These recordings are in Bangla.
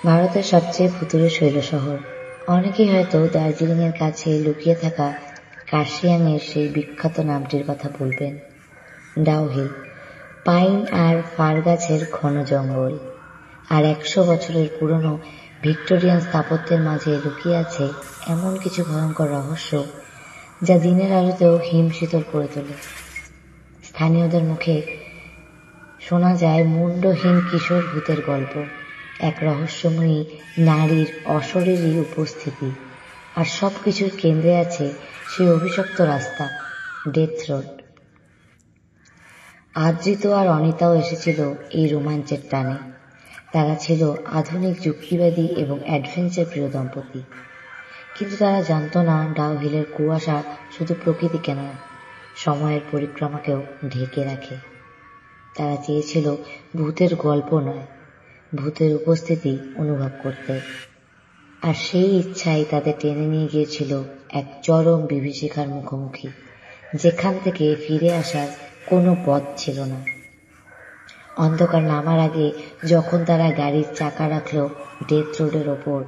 ভারতের সবচেয়ে ভুতুড়ে শৈল শহর। অনেকেই হয়তো দার্জিলিংয়ের কাছে লুকিয়ে থাকা কার্শিয়াংয়ের সেই বিখ্যাত নামটির কথা বলবেন। ডাউহিল, পাইন আর ফার গাছের ঘন জঙ্গল, আর 100 বছরের পুরনো ভিক্টোরিয়ান স্থাপত্যের মাঝে লুকিয়ে আছে এমন কিছু ভয়ঙ্কর রহস্য যা দিনের আলোতেও হিমশীতল করে তোলে। স্থানীয়দের মুখে শোনা যায় মুন্ডহীন কিশোর ভূতের গল্প, এক রহস্যময়ী নারীর অশরীরী উপস্থিতি, আর সবকিছুর কেন্দ্রে আছে সেই অভিশপ্ত রাস্তা, ডেথ রোড। আদ্রিত আর অনিতাও এসেছিল এই রোমাঞ্চের টানে। তারা ছিল আধুনিক যুক্তিবাদী এবং অ্যাডভেঞ্চার প্রিয় দম্পতি, কিন্তু তারা জানত না ডাউহিলের কুয়াশা শুধু প্রকৃতিকে নয়, সময়ের পরিক্রমাকেও ঢেকে রাখে। তারা চেয়েছিল ভূতের গল্প নয়, ভূতের উপস্থিতি অনুভব করতে, আর সেই ইচ্ছাই তাদের টেনে নিয়ে গিয়েছিল এক চরম বিভীষিকার মুখোমুখি, যেখান থেকে ফিরে আসার কোনো পথ ছিল না। অন্ধকার নামার আগে যখন তারা গাড়ির চাকা রাখল ডেথ রোডের ওপর,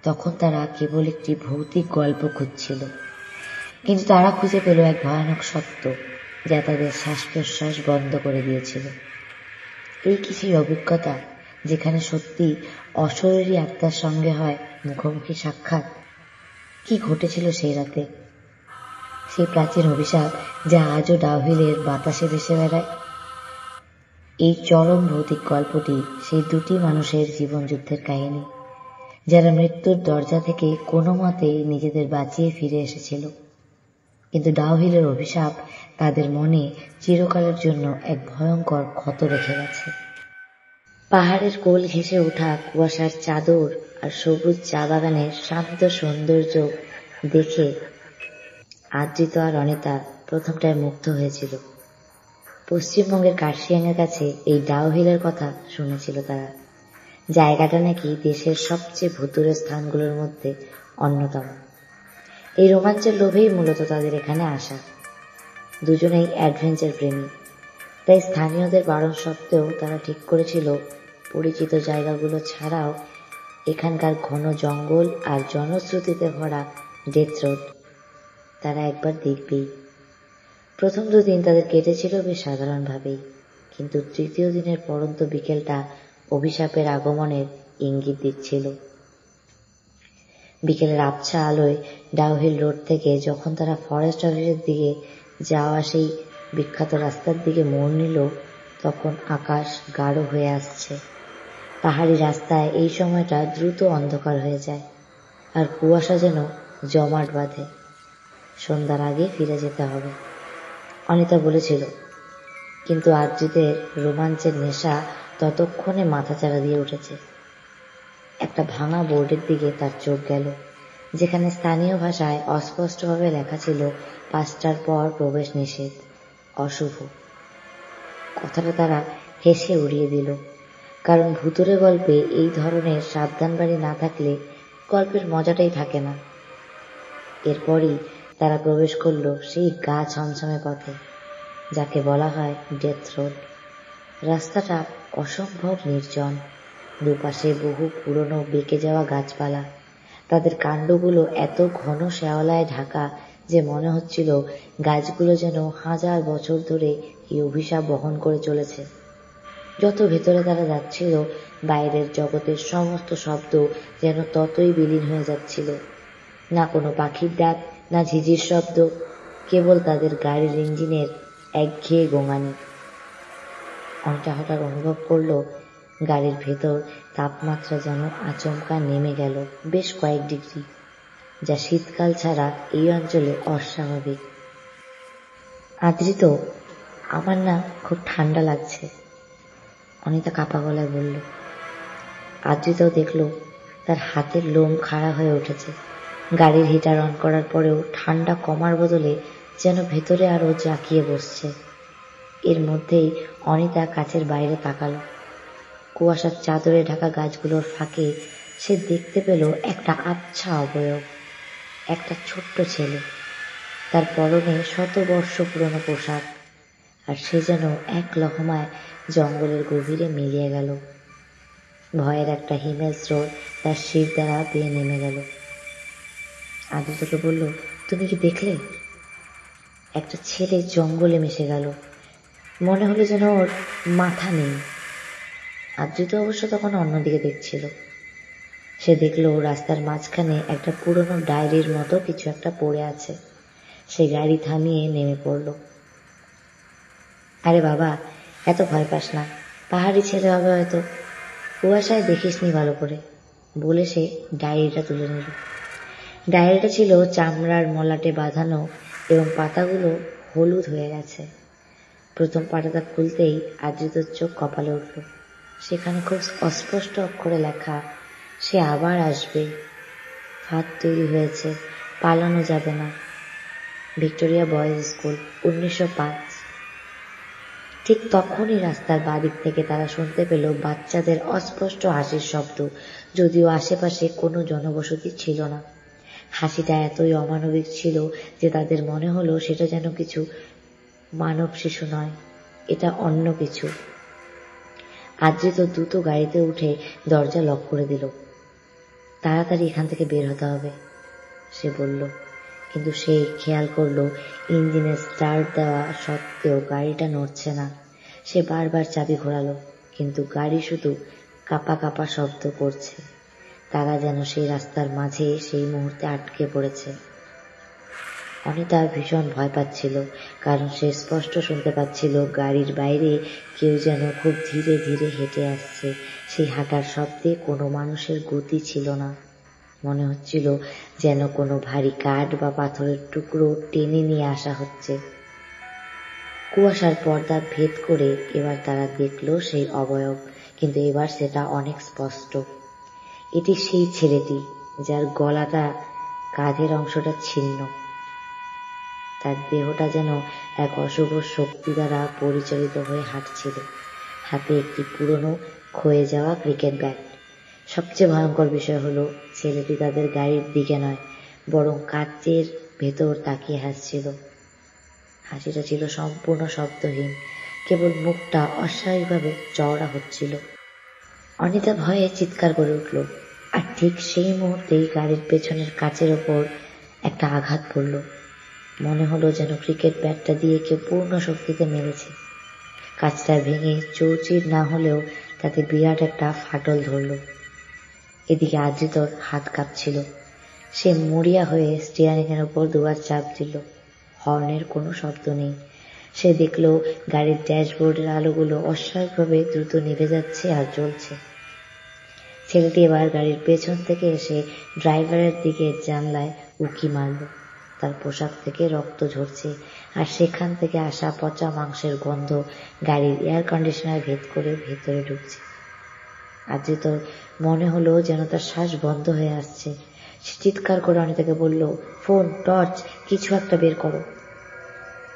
তখন তারা কেবল একটি ভৌতিক গল্প খুঁজছিল, কিন্তু তারা খুঁজে পেল এক ভয়ানক সত্য যা তাদের শ্বাস প্রশ্বাস বন্ধ করে দিয়েছিল। এই কি সেই অভিজ্ঞতা যেখানে সত্যি অশরীরী আত্মার সঙ্গে হয় মুখোমুখি সাক্ষাৎ? কি ঘটেছিল সেই রাতে? সেই প্রাচীন অভিশাপ যা আজও ডাউহিলের বাতাসে ভেসে বেড়ায়? এই চরম ভৌতিক গল্পটি সেই দুটি মানুষের জীবনযুদ্ধের কাহিনী, যারা মৃত্যুর দরজা থেকে কোনো মতে নিজেদের বাঁচিয়ে ফিরে এসেছিল, কিন্তু ডাউহিলের অভিশাপ তাদের মনে চিরকালের জন্য এক ভয়ঙ্কর ক্ষত রেখে গেছে। পাহাড়ের কোল ঘেঁষে ওঠা কুয়াশার চাদর আর সবুজ চা বাগানের শান্ত সৌন্দর্য দেখে আদ্রিত আর অনিতা প্রথমটায় মুগ্ধ হয়েছিল। পশ্চিমবঙ্গের কার্শিয়াংয়ের কাছে এই ডাউহিলের কথা শুনেছিল তারা। জায়গাটা নাকি দেশের সবচেয়ে ভুতুড়ে স্থানগুলোর মধ্যে অন্যতম। এই রোমাঞ্চের লোভেই মূলত তাদের এখানে আসা। দুজনেই অ্যাডভেঞ্চার প্রেমী, তাই স্থানীয়দের বারণ সত্ত্বেও তারা ঠিক করেছিল পরিচিত জায়গাগুলো ছাড়াও এখানকার ঘন জঙ্গল আর জনশ্রুতিতে ভরা ডেথ রোড তারা একবার দেখবেই। প্রথম 2 দিন তাদের কেটেছিল বেশ সাধারণভাবেই, কিন্তু তৃতীয় দিনের পরন্ত বিকেলটা অভিশাপের আগমনের ইঙ্গিত দিচ্ছিল। বিকেলের আবছা আলোয় ডাউহিল রোড থেকে যখন তারা ফরেস্ট অফিসের দিকে যাওয়া সেই বিখ্যাত রাস্তার দিকে মোড় নিল, তখন আকাশ গাঢ় হয়ে আসছে। পাহাড়ি রাস্তায় এই সময়টা দ্রুত অন্ধকার হয়ে যায়, আর কুয়াশা যেন জমাট বাঁধে। সন্ধ্যার আগে ফিরে যেতে হবে, অনিতা বলেছিল, কিন্তু আদ্রিতের রোমাঞ্চের নেশা ততক্ষণে মাথাচাড়া দিয়ে উঠেছে। একটা ভাঙা বোর্ডের দিকে তার চোখ গেল, যেখানে স্থানীয় ভাষায় অস্পষ্টভাবে লেখা ছিল 5টার পর প্রবেশ নিষেধ, অশুভ। কথাটা তারা হেসে উড়িয়ে দিল, কারণ ভুতুড়ে গল্পে এই ধরনের সাবধানবাণী না থাকলে গল্পের মজাটাই থাকে না। এরপরই তারা প্রবেশ করল সেই গা ছমছমে পথে, যাকে বলা হয় ডেথ রোড। রাস্তাটা অসম্ভব নির্জন, দুপাশে বহু পুরনো বেঁকে যাওয়া গাছপালা, তাদের কাণ্ডগুলো এত ঘন শেওলায় ঢাকা যে মনে হচ্ছিল গাছগুলো যেন 1000 বছর ধরে এই অভিশাপ বহন করে চলেছে। যত ভেতরে তারা যাচ্ছিল, বাইরের জগতের সমস্ত শব্দ যেন ততই বিলীন হয়ে যাচ্ছিল। না কোনো পাখির ডাক, না ঝিঝির শব্দ, কেবল তাদের গাড়ির ইঞ্জিনের একঘেয়ে গোঙানি। অনিতা হঠাৎ অনুভব করল গাড়ির ভেতর তাপমাত্রা যেন আচমকা নেমে গেল বেশ কয়েক ডিগ্রি, যা শীতকাল ছাড়া এই অঞ্চলে অস্বাভাবিক। আদ্রিত, আমার না খুব ঠান্ডা লাগছে, অনিতা কাঁপা গলায় বলল। আদ্রিতাও দেখল তার হাতের লোম খাড়া হয়ে উঠেছে। গাড়ির হিটার অন করার পরেও ঠান্ডা কমার বদলে যেন ভেতরে আরো জাঁকিয়ে বসছে। এর মধ্যেই অনিতা কাছের বাইরে তাকালো। কুয়াশার চাদরে ঢাকা গাছগুলোর ফাঁকে সে দেখতে পেল একটা আবছা অবয়ব, একটা ছোট্ট ছেলে। তার পরনে 100 বর্ষ পুরনো পোশাক, আর সে যেন এক লহমায় জঙ্গলের গভীরে মিলিয়ে গেল। ভয়ের একটা হিমেল স্রোত তার শির দ্বারা বেয়ে নেমে গেল। আদিত্যকে বলল, তুমি কি দেখলে? একটা ছেলে জঙ্গলে মিশে গেল, মনে হলো যেন ওর মাথা নেই। আদ্রিত অবশ্য তখন অন্যদিকে দেখছিল। সে দেখলো রাস্তার মাঝখানে একটা পুরনো ডায়েরির মতো কিছু একটা পড়ে আছে। সে গাড়ি থামিয়ে নেমে পড়ল। আরে বাবা, এত ভয় পাস না, পাহাড়ি ছেলে হবে হয়তো, কুয়াশায় দেখিসনি ভালো করে, বলে সে ডায়েরিটা তুলে নিল। ডায়েরিটা ছিল চামড়ার মলাটে বাঁধানো এবং পাতাগুলো হলুদ হয়ে গেছে। প্রথম পাতাটা খুলতেই আদ্রিতর চোখ কপালে উঠল। সেখানে খুব অস্পষ্ট অক্ষরে লেখা, সে আবার আসবে, ফাঁদ তৈরি হয়েছে, পালানো যাবে না, ভিক্টোরিয়া বয়েজ স্কুল, 1905। ঠিক তখনই রাস্তার বাদিক থেকে তারা শুনতে পেল বাচ্চাদের অস্পষ্ট হাসির শব্দ, যদিও আশেপাশে কোনো জনবসতি ছিল না। হাসিটা এতই অমানবিক ছিল যে তাদের মনে হলো সেটা যেন কিছু মানব শিশু নয়, এটা অন্য কিছু। আদ্রিত দ্রুত গাড়িতে উঠে দরজা লক করে দিল। তাড়াতাড়ি এখান থেকে বের হতে হবে, সে বলল। কিন্তু সে খেয়াল করলো ইঞ্জিনের স্টার্ট দেওয়া সত্ত্বেও গাড়িটা নড়ছে না। সে বারবার চাবি ঘোরালো, কিন্তু গাড়ি শুধু কাঁপা কাঁপা শব্দ করছে। তারা যেন সেই রাস্তার মাঝে সেই মুহূর্তে আটকে পড়েছে। অনিতা ভীষণ ভয় পাচ্ছিল, কারণ সে স্পষ্ট শুনতে পাচ্ছিল গাড়ির বাইরে কেউ যেন খুব ধীরে ধীরে হেঁটে আসছে। সেই হাঁটার শব্দে কোনো মানুষের গতি ছিল না। মনে হচ্ছিল যেন কোনো ভারী কাঠ বা পাথরের টুকরো টেনে নিয়ে আসা হচ্ছে। কুয়াশার পর্দা ভেদ করে এবার তারা দেখল সেই অবয়ব, কিন্তু এবার সেটা অনেক স্পষ্ট। এটি সেই ছেলেটি যার গলাটা, কাঁধের অংশটা ছিন্ন। তার দেহটা যেন এক অশুভ শক্তি দ্বারা পরিচালিত হয়ে হাঁটছিল। হাতে একটি পুরনো ক্ষয়ে যাওয়া ক্রিকেট ব্যাট। সবচেয়ে ভয়ঙ্কর বিষয় হলো ছেলেটি তাদের গাড়ির দিকে নয়, বরং কাচের ভেতর তাকিয়ে হাসছিল। হাসিটা ছিল সম্পূর্ণ শব্দহীন, কেবল মুখটা অস্বাভাবিকভাবে চওড়া হচ্ছিল। অনিতা ভয়ে চিৎকার করে উঠল, আর ঠিক সেই মুহূর্তেই গাড়ির পেছনের কাচের ওপর একটা আঘাত পড়ল। মনে হলো যেন ক্রিকেট ব্যাটটা দিয়ে কেউ পূর্ণ শক্তিতে মেরেছে। কাচটা ভেঙে চৌচির না হলেও তাতে বিরাট একটা ফাটল ধরল। এদিকে আদ্রিতর হাত কাঁপছিল। সে মরিয়া হয়ে স্টিয়ারিংয়ের ওপর দুবার চাপ দিল। হর্নের কোনো শব্দ নেই। সে দেখল গাড়ির ড্যাশবোর্ডের আলোগুলো অস্বাভাবিকভাবে দ্রুত নিভে যাচ্ছে আর জ্বলছে। ছেলেটি এবার গাড়ির পেছন থেকে এসে ড্রাইভারের দিকে জানলায় উঁকি মারল। তার পোশাক থেকে রক্ত ঝরছে, আর সেখান থেকে আসা পচা মাংসের গন্ধ গাড়ির এয়ার কন্ডিশনার ভেদ করে ভেতরে ঢুকছে। আদ্রিতর মনে হলো যেন তার শ্বাস বন্ধ হয়ে আসছে। সে চিৎকার করে অনিতাকে বলল, ফোন, টর্চ, কিছু একটা বের করো।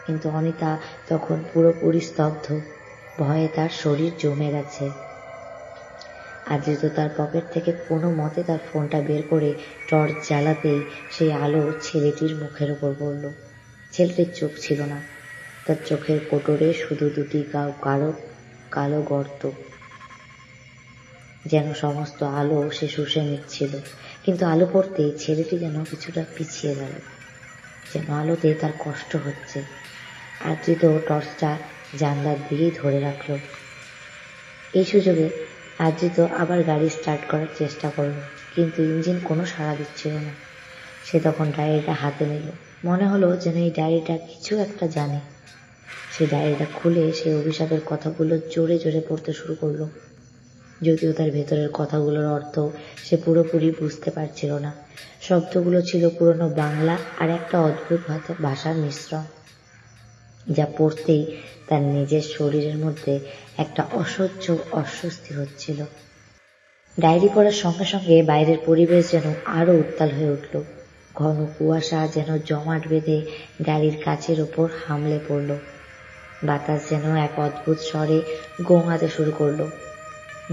কিন্তু অনিতা তখন পুরোপুরি স্তব্ধ। ভয়ে তার শরীর জমে গেছে। আদ্রিত তার পকেট থেকে কোনো মতে তার ফোনটা বের করে টর্চ জ্বালাতেই সেই আলো ছেলেটির মুখের ওপর পড়ল। ছেলেটির চোখ ছিল না, তার চোখের কোটরে শুধু দুটি কালো গর্ত। যেন সমস্ত আলো সে শুষে নিচ্ছিল। কিন্তু আলো পড়তেই ছেলেটি যেন কিছুটা পিছিয়ে গেল, যেন আলোতে তার কষ্ট হচ্ছে। আদ্রিত টর্চটা জানলার দিকেই ধরে রাখল। এই সুযোগে আদ্রিত আবার গাড়ি স্টার্ট করার চেষ্টা করল, কিন্তু ইঞ্জিন কোনো সাড়া দিচ্ছিল না। সে তখন ডায়েরিটা হাতে নিল। মনে হলো যেন এই ডায়েরিটা কিছু একটা জানে। সে ডায়েরিটা খুলে সেই অভিশাপের কথাগুলো জোরে জোরে পড়তে শুরু করলো। যদিও তার ভেতরের কথাগুলোর অর্থ সে পুরোপুরি বুঝতে পারছিল না। শব্দগুলো ছিল পুরনো বাংলা আর একটা অদ্ভুত ভাষার মিশ্রণ, যা পড়তেই তার নিজের শরীরের মধ্যে একটা অসহ্য অস্বস্তি হচ্ছিল। ডায়েরি পড়ার সঙ্গে সঙ্গে বাইরের পরিবেশ যেন আরো উত্তাল হয়ে উঠল। ঘন কুয়াশা যেন জমাট বেঁধে গাড়ির কাচের ওপর হামলে পড়ল। বাতাস যেন এক অদ্ভুত স্বরে গোঙাতে শুরু করলো।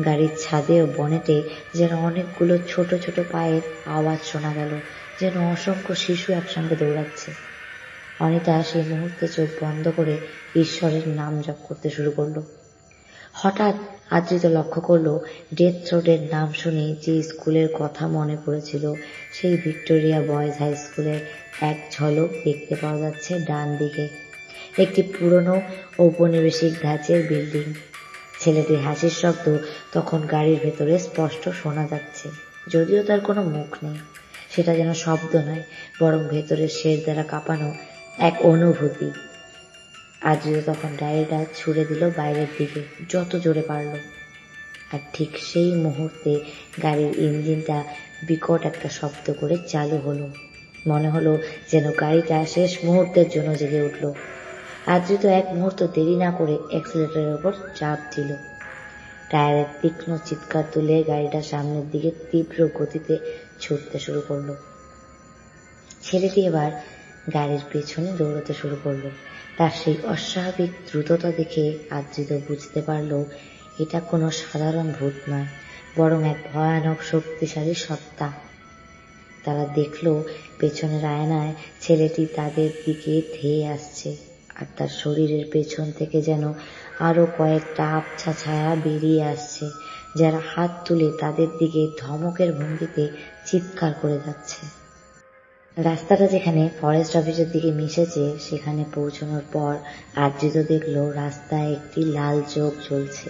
গাড়ির ছাদে ও বনেটে যেন অনেকগুলো ছোট ছোট পায়ের আওয়াজ শোনা গেল, যেন অসংখ্য শিশু একসঙ্গে দৌড়াচ্ছে। অনিতা সেই মুহূর্তে চোখ বন্ধ করে ঈশ্বরের নাম জপ করতে শুরু করলো। হঠাৎ আদ্রিত লক্ষ্য করলো ডেথ রোডের নাম শুনে যে স্কুলের কথা মনে পড়েছিল সেই ভিক্টোরিয়া বয়েজ হাই স্কুলের এক ঝলক দেখতে পাওয়া যাচ্ছে ডান দিকে। একটি পুরনো ঔপনিবেশিক ধাঁচের বিল্ডিং। ছেলেটির হাসির শব্দ তখন গাড়ির ভেতরে স্পষ্ট শোনা যাচ্ছে, যদিও তার কোনো মুখ নেই। সেটা যেন শব্দ নয়, বরং ভেতরের শের দ্বারা কাঁপানো এক অনুভূতি। আদ্রিত তখন গাড়িটা ছুড়ে দিল বাইরের দিকে যত জোরে পারল, আর ঠিক সেই মুহূর্তে গাড়ির ইঞ্জিনটা বিকট একটা শব্দ করে চালু হলো। মনে হলো যেন গাড়িটা শেষ মুহূর্তের জন্য জেগে উঠল। আদ্রিত এক মুহূর্ত দেরি না করে অ্যাক্সিলারেটরের ওপর চাপ দিল। টায়ারের তীক্ষ্ণ চিৎকার তুলে গাড়িটা সামনের দিকে তীব্র গতিতে ছুটতে শুরু করলো। ছেলেটি এবার গাড়ির পেছনে দৌড়াতে শুরু করলো। তার সেই অস্বাভাবিক দ্রুততা দেখে আদ্রিত বুঝতে পারল এটা কোনো সাধারণ ভূত নয়, বরং এক ভয়ানক শক্তিশালী সত্তা। তারা দেখল পেছনের আয়নায় ছেলেটি তাদের দিকে ধেয়ে আসছে, আর তার শরীরের পেছন থেকে যেন আরো কয়েকটা আবছা ছায়া বেরিয়ে আসছে, যারা হাত তুলে তাদের দিকে ধমকের ভঙ্গিতে চিৎকার করে যাচ্ছে। রাস্তাটা যেখানে ফরেস্ট অফিসের দিকে মিশেছে সেখানে পৌঁছানোর পর আদ্রিত দেখল রাস্তায় একটি লাল চোখ জ্বলছে।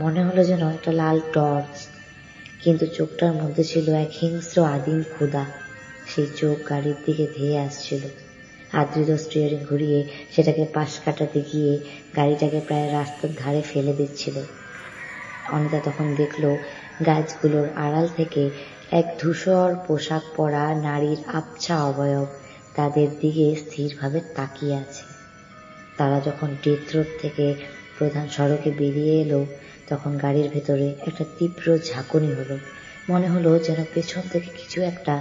মনে হলো যেন একটা লাল টর্চ, কিন্তু চোখটার মধ্যে ছিল এক হিংস্র আদিম ক্ষুধা। সেই চোখ গাড়ির দিকে ধেয়ে আসছিল। আদ্রিত স্টিয়ারিং ঘুরিয়ে সেটাকে পাশ কাটাতে গিয়ে গাড়িটাকে প্রায় রাস্তার ধারে ফেলে দিচ্ছিল। অনিতা তখন দেখল গাছগুলোর আড়াল থেকে এক ধূসর পোশাক পরা নারীর আবছা অবয়ব তাদের দিকে স্থিরভাবে তাকিয়ে আছে। তারা যখন ডেথ রোড থেকে প্রধান সড়কে বেরিয়ে এলো তখন গাড়ির ভেতরে একটা তীব্র ঝাঁকুনি হলো। মনে হলো যেন পেছন থেকে কিছু একটা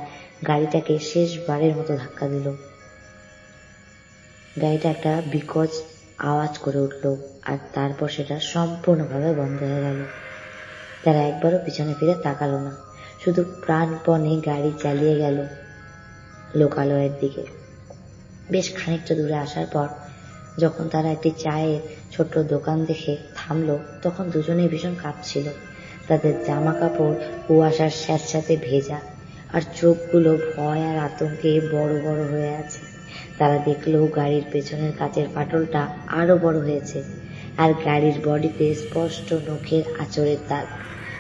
গাড়িটাকে শেষবারের মতো ধাক্কা দিল। গাড়িটা একটা বিকট আওয়াজ করে উঠল, আর তারপর সেটা সম্পূর্ণভাবে বন্ধ হয়ে গেল। তারা একবারও পিছনে ফিরে তাকালো না, শুধু প্রাণপণে গাড়ি চালিয়ে গেল লোকালয়ের দিকে। বেশ খানিকটা দূরে আসার পর যখন তারা একটি চায়ের ছোট্ট দোকান দেখে থামলো তখন দুজনেই ভীষণ কাঁপছিল। তাদের জামা কাপড় কুয়াশার স্যাঁতস্যাঁতে ভেজা, আর চোখগুলো ভয় আর আতঙ্কে বড় বড় হয়ে আছে। তারা দেখলো গাড়ির পেছনের কাচের ফাটলটা আরো বড় হয়েছে, আর গাড়ির বডিতে স্পষ্ট নখের আঁচড়ের দাগ,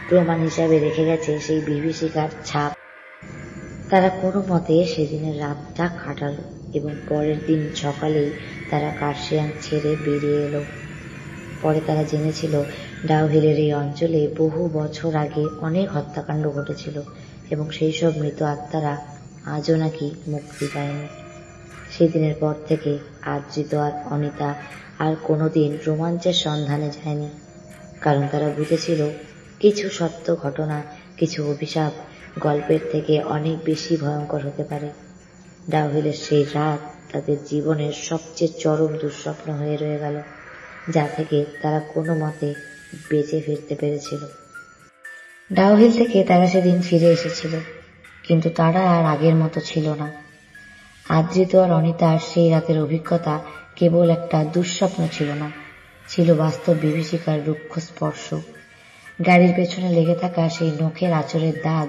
প্রমাণ হিসাবে রেখে গেছে সেই বিভীষিকার ছাপ। তারা কোনো মতে সেদিনের রাতটা কাটালো এবং পরের দিন সকালেই তারা কার্শিয়াং ছেড়ে বেরিয়ে এলো। পরে তারা জেনেছিল ডাউ হিলের এই অঞ্চলে বহু বছর আগে অনেক হত্যাকাণ্ড ঘটেছিল এবং সেই সব মৃত আত্মারা আজও নাকি মুক্তি পায়নি। সেদিনের পর থেকে আদ্রিত আর অনিতা আর কোনোদিন রোমাঞ্চের সন্ধানে যায়নি, কারণ তারা বুঝেছিল কিছু সত্য ঘটনা, কিছু অভিশাপ গল্পের থেকে অনেক বেশি ভয়ঙ্কর হতে পারে। ডাউ হিলের সেই রাত তাদের জীবনের সবচেয়ে চরম দুঃস্বপ্ন হয়ে রয়ে গেল, যা থেকে তারা কোনো মতে বেঁচে ফিরতে পেরেছিল। ডাউ হিল থেকে তারা সেদিন ফিরে এসেছিল, কিন্তু তারা আর আগের মতো ছিল না। আদ্রিত আর অনিতার সেই রাতের অভিজ্ঞতা কেবল একটা দুঃস্বপ্ন ছিল না, ছিল বাস্তব বিভীষিকার রুক্ষ স্পর্শ। গাড়ির পেছনে লেগে থাকা সেই নখের আঁচড়ের দাগ,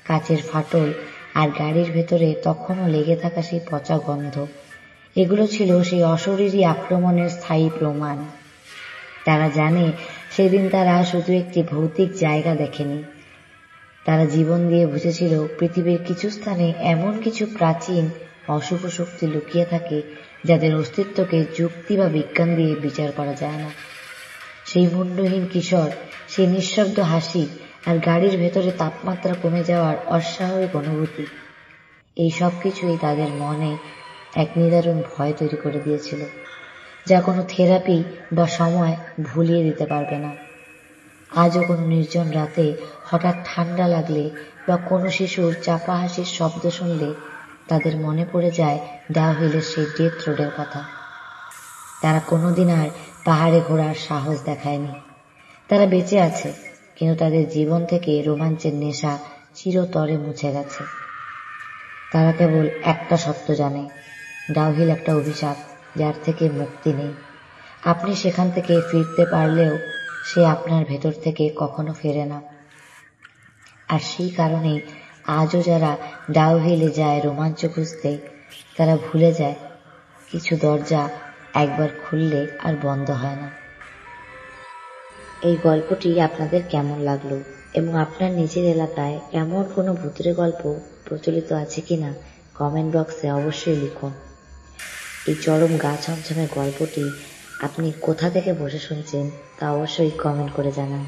কাচের ফাটল, আর গাড়ির ভেতরে তখনও লেগে থাকা সেই পচা গন্ধ, এগুলো ছিল সেই অশরীরী আক্রমণের স্থায়ী প্রমাণ। তারা জানে সেদিন তারা শুধু একটি ভৌতিক জায়গা দেখেনি, তারা জীবন দিয়ে বুঝেছিল পৃথিবীর কিছু স্থানে এমন কিছু প্রাচীন অশুভ শক্তি লুকিয়ে থাকে যাদের অস্তিত্বকে যুক্তি বা বিজ্ঞান দিয়ে বিচার করা যায় না। সেই মুন্ডহীন কিশোর, সেই নিঃশব্দ হাসি, আর গাড়ির ভেতরে তাপমাত্রা কমে যাওয়ার অস্বাভাবিক অনুভূতি, এই সব কিছুই তাদের মনে এক নিদারুণ ভয় তৈরি করে দিয়েছিল, যা কোনো থেরাপি বা সময় ভুলিয়ে দিতে পারবে না। আজও কোনো নির্জন রাতে হঠাৎ ঠান্ডা লাগলে বা কোনো শিশুর চাপা হাসির শব্দ শুনলে তাদের মনে পড়ে যায় ডাউ হিলের সেই ডেথ রোডের কথা। তারা কোনোদিন আর পাহাড়ে ঘোরার সাহস দেখায়নি। তারা বেঁচে আছে, কিন্তু তাদের জীবন থেকে রোমাঞ্চের নেশা চিরতরে মুছে গেছে। তারা কেবল একটা সত্য জানে, ডাউ হিল একটা অভিশাপ যার থেকে মুক্তি নেই। আপনি সেখান থেকে ফিরতে পারলেও সে আপনার ভেতর থেকে কখনো ফেরে না। আর সেই কারণেই আজও যারা ডাউহিলে যায় রোমাঞ্চ খুঁজতে, তারা ভুলে যায় কিছু দরজা একবার খুললে আর বন্ধ হয় না। এই গল্পটি আপনাদের কেমন লাগলো এবং আপনার নিজের এলাকায় এমন কোনো ভূতের গল্প প্রচলিত আছে কিনা কমেন্ট বক্সে অবশ্যই লিখুন। এই চরম গা ছমছমে গল্পটি আপনি কোথা থেকে বসে শুনছেন তা অবশ্যই কমেন্ট করে জানান।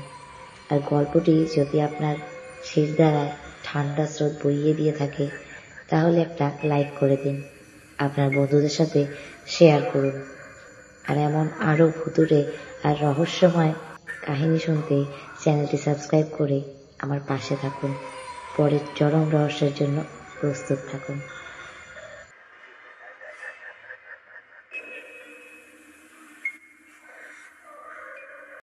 আর গল্পটি যদি আপনার শিরদাঁড়ায় ঠান্ডা স্রোত বইয়ে দিয়ে থাকে তাহলে একটা লাইক করে দিন, আপনার বন্ধুদের সাথে শেয়ার করুন। আর এমন আরও ভুতুড়ে আর রহস্যময় কাহিনী শুনতে চ্যানেলটি সাবস্ক্রাইব করে আমার পাশে থাকুন। পরের চরম রহস্যের জন্য প্রস্তুত থাকুন।